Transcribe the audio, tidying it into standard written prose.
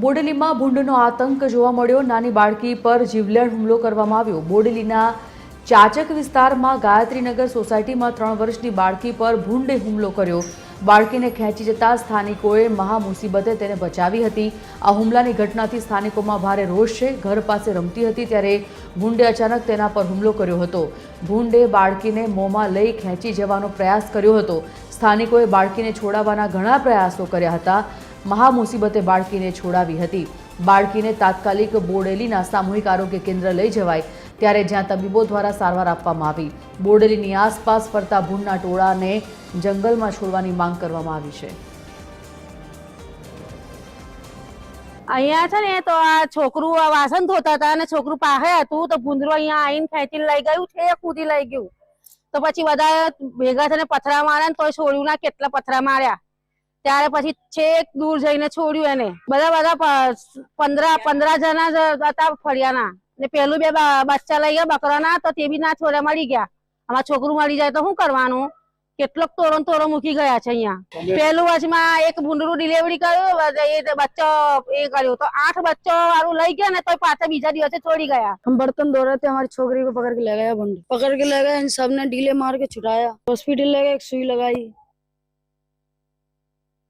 બોડેલીમાં ભૂંડનો આતંક જોવા મળ્યો। નાની બાળકી પર જીવલેણ હુમલો કરવામાં આવ્યો। બોડેલીના ચાચક વિસ્તારમાં ગાયત્રીનગર સોસાયટીમાં 3 વર્ષની બાળકી પર ભૂંડે હુમલો કર્યો। બાળકીને ખેંચી જતા સ્થાનિકોએ મહામુસીબતે તેને બચાવી હતી। આ હુમલાની ઘટનાથી સ્થાનિકોમાં ભારે રોષ છે। ઘર પાસે રમતી હતી ત્યારે ભૂંડે અચાનક તેના પર હુમલો કર્યો હતો। ભૂંડે બાળકીને મોંમાં લઈ ખેંચી જવાનો પ્રયાસ કર્યો હતો। સ્થાનિકોએ બાળકીને છોડાવવાના ઘણા પ્રયાસો કર્યા હતા। મહામુસીબતે બાળકીને છોડાવી હતી। બાળકીને તાત્કાલિક બોડેલીના સામૂહિક આરોગ્ય કેન્દ્ર લઈ જવાઈ ત્યારે જ્યાં તબીબો દ્વારા સારવાર આપવામાં આવી। બોડેલીની આસપાસ ફરતા ભૂંડના ટોળાને જંગલમાં છોડવાની માંગ કરવામાં આવી છે। અહીંયા છે ને તો આ છોકરું વાસણ ધોતા હતા અને છોકરું પાસે હતું તો ભૂંદરું અહીંયા આવીને ખેંચીને લઈ ગયું છે, કૂદી લઈ ગયું। તો પછી બધા ભેગા થઈને પથરા માર્યા ને તો છોડ્યું ના કેટલા પથરા માર્યા ત્યારે પછી છેક દૂર જઈને છોડ્યું એને। બધા 15 જણા હતા ફળિયાના ને પેલું 2 બચ્ચા લઈ ગયા બકરાના તો તે બી ના છોડ્યા, મળી ગયા। આમાં છોકરું મળી જાય તો શું કરવાનું? કેટલોક તોડો મૂકી ગયા છે અહીંયા। પેલું વચમાં એક ભૂંડરું ડિલિવરી કર્યું, એ બચ્ચો એ કર્યું તો 8 બચ્ચો વાળું લઈ ગયા ને તો પાછા બીજા દિવસે છોડી ગયા। हम बर्तन धो रहे थे, हमारी छोकरी को पकड़ के ले गया भूंड, पकड़ के ले गए। इन सब ने डीले मार के छुड़ाया, हॉस्पिटल ले गए, एक सुई लगाई।